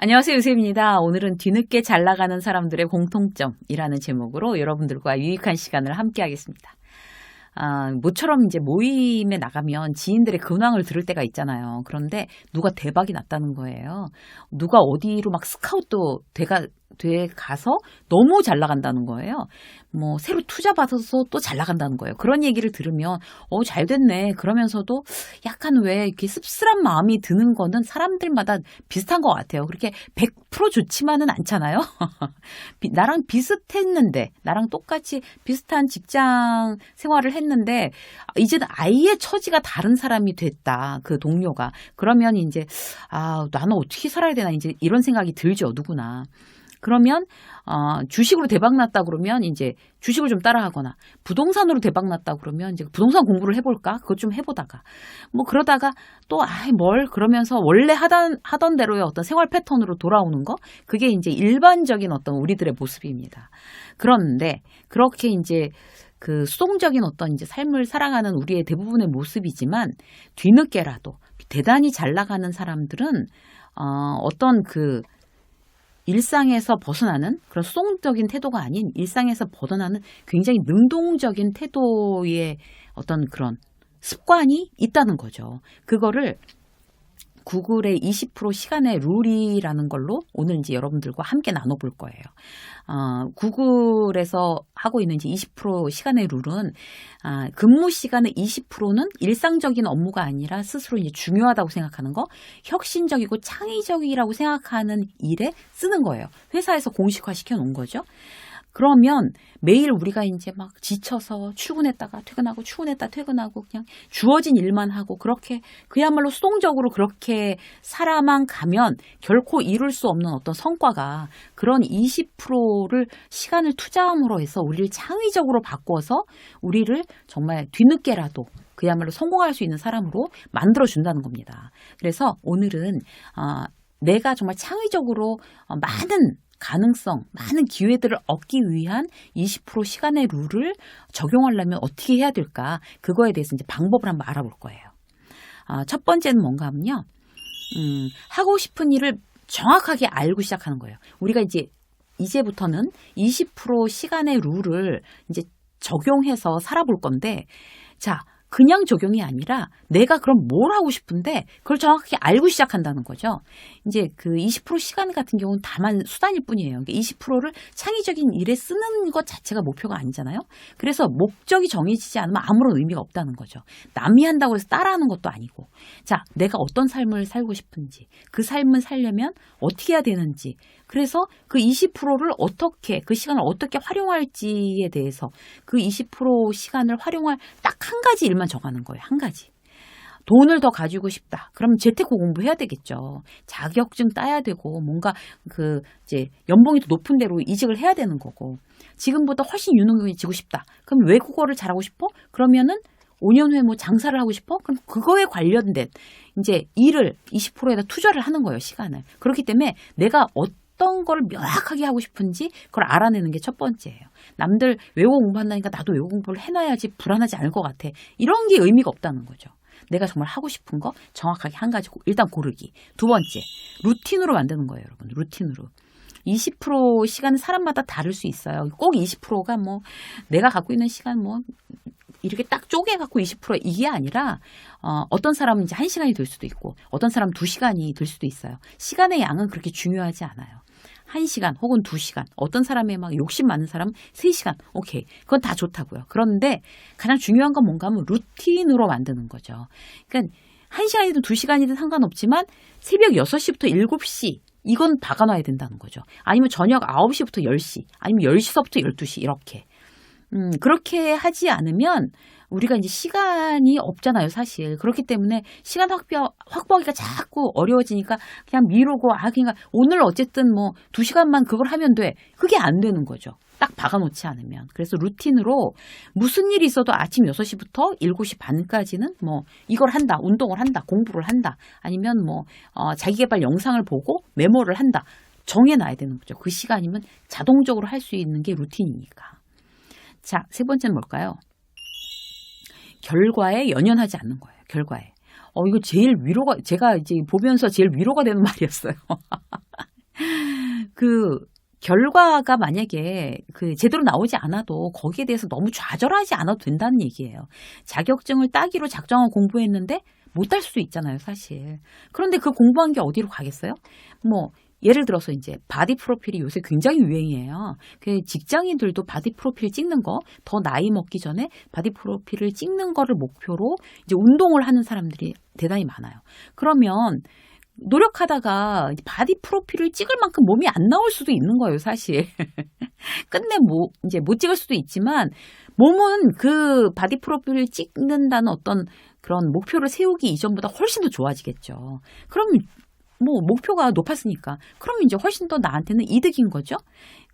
안녕하세요, 유세입니다. 오늘은 뒤늦게 잘 나가는 사람들의 공통점이라는 제목으로 여러분들과 유익한 시간을 함께 하겠습니다. 모처럼 이제 모임에 나가면 지인들의 근황을 들을 때가 있잖아요. 그런데 누가 대박이 났다는 거예요. 누가 어디로 막 스카웃도 돼 가서 너무 잘 나간다는 거예요. 뭐 새로 투자 받아서 또 잘 나간다는 거예요. 그런 얘기를 들으면 잘 됐네. 그러면서도 약간 왜 이렇게 씁쓸한 마음이 드는 거는 사람들마다 비슷한 것 같아요. 그렇게 100% 좋지만은 않잖아요. 나랑 비슷했는데, 나랑 똑같이 비슷한 직장 생활을 했는데 이제는 아예 처지가 다른 사람이 됐다. 그 동료가. 그러면 이제 나는 어떻게 살아야 되나 이제 이런 생각이 들죠. 누구나. 그러면 주식으로 대박 났다 그러면 이제 주식을 좀 따라하거나 부동산으로 대박 났다 그러면 이제 부동산 공부를 해볼까? 그것 좀 해보다가 뭐 그러다가 또 그러면서 원래 하던 대로의 어떤 생활 패턴으로 돌아오는 거 그게 이제 일반적인 어떤 우리들의 모습입니다. 그런데 그렇게 이제 그 수동적인 어떤 이제 삶을 살아가는 우리의 대부분의 모습이지만 뒤늦게라도 대단히 잘 나가는 사람들은 어떤 그 일상에서 벗어나는 그런 수동적인 태도가 아닌 일상에서 벗어나는 굉장히 능동적인 태도의 어떤 그런 습관이 있다는 거죠. 그거를 구글의 20% 시간의 룰이라는 걸로 오늘 이제 여러분들과 함께 나눠볼 거예요. 구글에서 하고 있는 이제 20% 시간의 룰은 근무 시간의 20%는 일상적인 업무가 아니라 스스로 이제 중요하다고 생각하는 거, 혁신적이고 창의적이라고 생각하는 일에 쓰는 거예요. 회사에서 공식화 시켜 놓은 거죠. 그러면 매일 우리가 이제 막 지쳐서 출근했다가 퇴근하고 출근했다 퇴근하고 그냥 주어진 일만 하고 그렇게 그야말로 수동적으로 그렇게 살아만 가면 결코 이룰 수 없는 어떤 성과가 그런 20%를 시간을 투자함으로 해서 우리를 창의적으로 바꿔서 우리를 정말 뒤늦게라도 그야말로 성공할 수 있는 사람으로 만들어준다는 겁니다. 그래서 오늘은 내가 정말 창의적으로 많은 가능성, 많은 기회들을 얻기 위한 20% 시간의 룰을 적용하려면 어떻게 해야 될까? 그거에 대해서 이제 방법을 한번 알아볼 거예요. 첫 번째는 뭔가 하면요. 하고 싶은 일을 정확하게 알고 시작하는 거예요. 우리가 이제부터는 20% 시간의 룰을 이제 적용해서 살아볼 건데, 자, 그냥 적용이 아니라 내가 그럼 뭘 하고 싶은데 그걸 정확하게 알고 시작한다는 거죠. 이제 그 20% 시간 같은 경우는 다만 수단일 뿐이에요. 20%를 창의적인 일에 쓰는 것 자체가 목표가 아니잖아요. 그래서 목적이 정해지지 않으면 아무런 의미가 없다는 거죠. 남이 한다고 해서 따라하는 것도 아니고. 자, 내가 어떤 삶을 살고 싶은지, 그 삶을 살려면 어떻게 해야 되는지, 그래서 그 20%를 그 시간을 어떻게 활용할지에 대해서 그 20% 시간을 활용할 딱 한 가지 일만 정하는 거예요. 한 가지. 돈을 더 가지고 싶다. 그러면 재테크 공부해야 되겠죠. 자격증 따야 되고 뭔가 이제 연봉이 더 높은 데로 이직을 해야 되는 거고. 지금보다 훨씬 유능해지고 싶다. 그럼 외국어를 잘하고 싶어? 그러면은 5년 후에 뭐 장사를 하고 싶어? 그럼 그거에 관련된 이제 일을 20%에다 투자를 하는 거예요. 시간을. 그렇기 때문에 내가 어떤 걸 명확하게 하고 싶은지 그걸 알아내는 게 첫 번째예요. 남들 외국어 공부한다니까 나도 외국어 공부를 해놔야지 불안하지 않을 것 같아. 이런 게 의미가 없다는 거죠. 내가 정말 하고 싶은 거 정확하게 한 가지 일단 고르기. 두 번째, 루틴으로 만드는 거예요, 여러분. 루틴으로. 20% 시간은 사람마다 다를 수 있어요. 꼭 20%가 뭐 내가 갖고 있는 시간 뭐 이렇게 딱 쪼개갖고 20% 이게 아니라 어떤 사람은 이제 1시간이 될 수도 있고 어떤 사람은 2시간이 될 수도 있어요. 시간의 양은 그렇게 중요하지 않아요. 1시간 혹은 2시간, 어떤 사람의 막 욕심 많은 사람은 3시간, 오케이. 그건 다 좋다고요. 그런데 가장 중요한 건 뭔가 하면 루틴으로 만드는 거죠. 그러니까 1시간이든 2시간이든 상관없지만 새벽 6시부터 7시 이건 박아놔야 된다는 거죠. 아니면 저녁 9시부터 10시, 아니면 10시서부터 12시 이렇게. 그렇게 하지 않으면 우리가 이제 시간이 없잖아요, 사실. 그렇기 때문에 시간 확보하기가 자꾸 어려워지니까 그냥 미루고, 그러니까 오늘 어쨌든 뭐 2시간만 그걸 하면 돼. 그게 안 되는 거죠. 딱 박아놓지 않으면. 그래서 루틴으로 무슨 일이 있어도 아침 6시부터 7시 반까지는 뭐 이걸 한다, 운동을 한다, 공부를 한다, 아니면 뭐 자기계발 영상을 보고 메모를 한다. 정해놔야 되는 거죠. 그 시간이면 자동적으로 할 수 있는 게 루틴이니까. 자, 세 번째는 뭘까요? 결과에 연연하지 않는 거예요. 결과에. 이거 제가 이제 보면서 제일 위로가 되는 말이었어요. 그 결과가 만약에 그 제대로 나오지 않아도 거기에 대해서 너무 좌절하지 않아도 된다는 얘기예요. 자격증을 따기로 작정하고 공부했는데 못 딸 수도 있잖아요, 사실. 그런데 그 공부한 게 어디로 가겠어요? 뭐 예를 들어서 이제 바디 프로필이 요새 굉장히 유행이에요. 그 직장인들도 바디 프로필 찍는 거, 더 나이 먹기 전에 바디 프로필을 찍는 거를 목표로 이제 운동을 하는 사람들이 대단히 많아요. 그러면 노력하다가 바디 프로필을 찍을 만큼 몸이 안 나올 수도 있는 거예요, 사실. 끝내 뭐 이제 못 찍을 수도 있지만 몸은 그 바디 프로필을 찍는다는 어떤 그런 목표를 세우기 이전보다 훨씬 더 좋아지겠죠. 그럼 뭐 목표가 높았으니까 그럼 이제 훨씬 더 나한테는 이득인 거죠.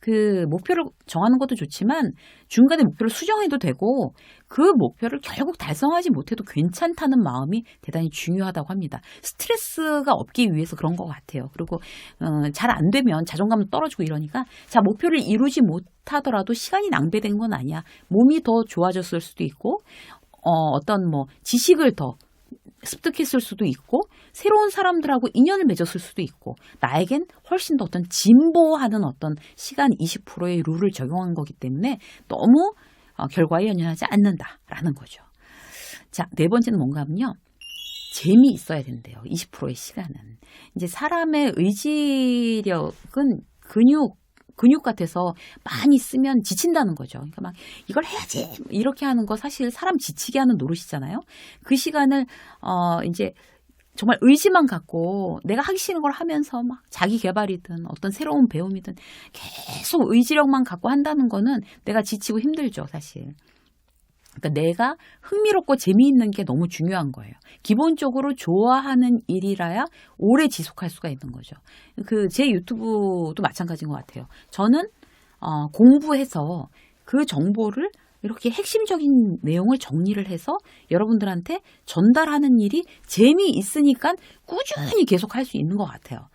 그 목표를 정하는 것도 좋지만 중간에 목표를 수정해도 되고 그 목표를 결국 달성하지 못해도 괜찮다는 마음이 대단히 중요하다고 합니다. 스트레스가 없기 위해서 그런 것 같아요. 그리고 잘 안 되면 자존감도 떨어지고 이러니까 자 목표를 이루지 못하더라도 시간이 낭비된 건 아니야. 몸이 더 좋아졌을 수도 있고 어떤 뭐 지식을 더 습득했을 수도 있고 새로운 사람들하고 인연을 맺었을 수도 있고 나에겐 훨씬 더 어떤 진보하는 어떤 시간 20%의 룰을 적용한 거기 때문에 너무 결과에 연연하지 않는다라는 거죠. 자, 네 번째는 뭔가 하면요. 재미있어야 된대요. 20%의 시간은. 이제 사람의 의지력은 근육 같아서 많이 쓰면 지친다는 거죠. 그러니까 막 이걸 해야지 이렇게 하는 거 사실 사람 지치게 하는 노릇이잖아요. 그 시간을 이제 정말 의지만 갖고 내가 하기 싫은 걸 하면서 막 자기 개발이든 어떤 새로운 배움이든 계속 의지력만 갖고 한다는 거는 내가 지치고 힘들죠, 사실. 그러니까 내가 흥미롭고 재미있는 게 너무 중요한 거예요. 기본적으로 좋아하는 일이라야 오래 지속할 수가 있는 거죠. 그 제 유튜브도 마찬가지인 것 같아요. 저는 공부해서 그 정보를 이렇게 핵심적인 내용을 정리를 해서 여러분들한테 전달하는 일이 재미있으니까 꾸준히 계속 할 수 있는 것 같아요.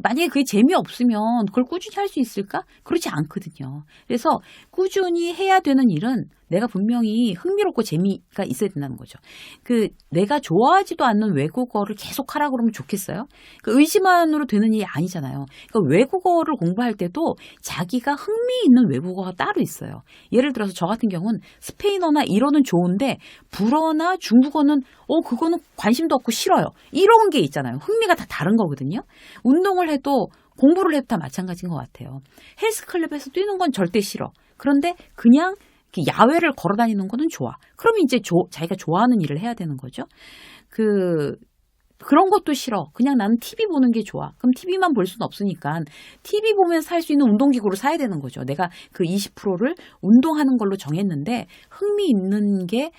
만약에 그게 재미없으면 그걸 꾸준히 할 수 있을까? 그렇지 않거든요. 그래서 꾸준히 해야 되는 일은 내가 분명히 흥미롭고 재미가 있어야 된다는 거죠. 내가 좋아하지도 않는 외국어를 계속 하라고 그러면 좋겠어요? 의지만으로 되는 일이 아니잖아요. 외국어를 공부할 때도 자기가 흥미있는 외국어가 따로 있어요. 예를 들어서 저 같은 경우는 스페인어나 이러는 좋은데 불어나 중국어는 그거는 관심도 없고 싫어요. 이런 게 있잖아요. 흥미가 다 다른 거거든요. 운동을 해도 공부를 해도 다 마찬가지인 것 같아요. 헬스클럽에서 뛰는 건 절대 싫어. 그런데 그냥 야외를 걸어 다니는 거는 좋아. 그러면 이제 자기가 좋아하는 일을 해야 되는 거죠. 그런 것도 싫어. 그냥 나는 TV 보는 게 좋아. 그럼 TV만 볼 수는 없으니까 TV 보면서 살 수 있는 운동기구를 사야 되는 거죠. 내가 그 20%를 운동하는 걸로 정했는데 흥미 있는 게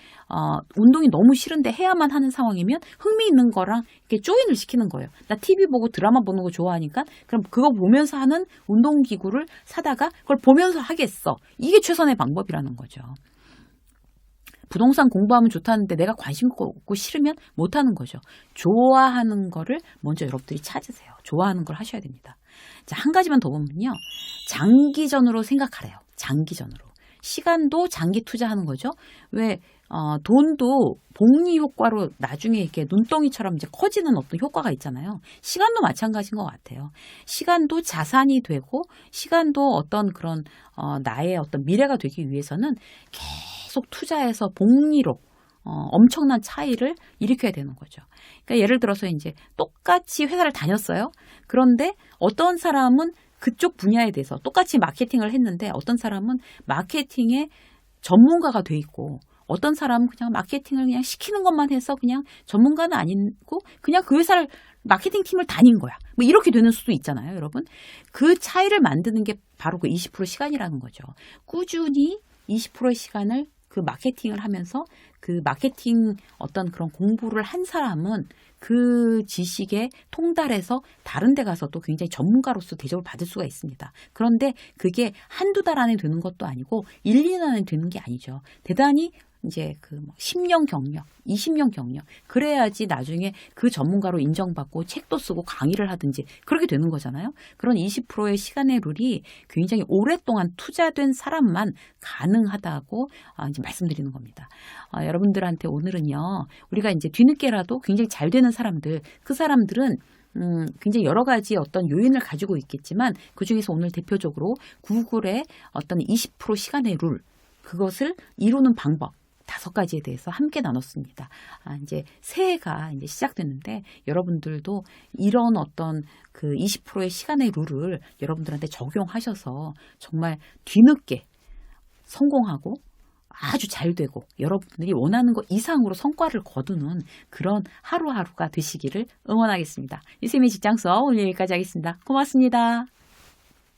운동이 너무 싫은데 해야만 하는 상황이면 흥미 있는 거랑 이렇게 조인을 시키는 거예요. 나 TV 보고 드라마 보는 거 좋아하니까 그럼 그거 보면서 하는 운동기구를 사다가 그걸 보면서 하겠어. 이게 최선의 방법이라는 거죠. 부동산 공부하면 좋다는데 내가 관심 없고 싫으면 못하는 거죠. 좋아하는 거를 먼저 여러분들이 찾으세요. 좋아하는 걸 하셔야 됩니다. 자, 한 가지만 더 보면요. 장기전으로 생각하래요. 장기전으로. 시간도 장기 투자하는 거죠. 왜 돈도 복리 효과로 나중에 이렇게 눈덩이처럼 이제 커지는 어떤 효과가 있잖아요. 시간도 마찬가지인 것 같아요. 시간도 자산이 되고 시간도 어떤 그런 나의 어떤 미래가 되기 위해서는 계속 투자해서 복리로 엄청난 차이를 일으켜야 되는 거죠. 그러니까 예를 들어서 이제 똑같이 회사를 다녔어요. 그런데 어떤 사람은 그쪽 분야에 대해서 똑같이 마케팅을 했는데 어떤 사람은 마케팅의 전문가가 돼 있고 어떤 사람은 그냥 마케팅을 그냥 시키는 것만 해서 그냥 전문가는 아니고 그냥 그 회사를 마케팅 팀을 다닌 거야. 뭐 이렇게 되는 수도 있잖아요, 여러분. 그 차이를 만드는 게 바로 그 20% 시간이라는 거죠. 꾸준히 20%의 시간을 그 마케팅을 하면서 그 마케팅 어떤 그런 공부를 한 사람은 그 지식에 통달해서 다른 데 가서도 굉장히 전문가로서 대접을 받을 수가 있습니다. 그런데 그게 한두 달 안에 되는 것도 아니고 1, 2년 안에 되는 게 아니죠. 대단히 이제 10년 경력, 20년 경력 그래야지 나중에 그 전문가로 인정받고 책도 쓰고 강의를 하든지 그렇게 되는 거잖아요. 그런 20%의 시간의 룰이 굉장히 오랫동안 투자된 사람만 가능하다고 이제 말씀드리는 겁니다. 여러분들한테 오늘은요. 우리가 이제 뒤늦게라도 굉장히 잘 되는 사람들, 그 사람들은 굉장히 여러 가지 어떤 요인을 가지고 있겠지만 그중에서 오늘 대표적으로 구글의 어떤 20% 시간의 룰, 그것을 이루는 방법 5가지에 대해서 함께 나눴습니다. 이제 새해가 이제 시작되는데 여러분들도 이런 어떤 그 20%의 시간의 룰을 여러분들한테 적용하셔서 정말 뒤늦게 성공하고 아주 잘 되고 여러분들이 원하는 것 이상으로 성과를 거두는 그런 하루하루가 되시기를 응원하겠습니다. 유쌤의 직장 수업 오늘 여기까지 하겠습니다. 고맙습니다.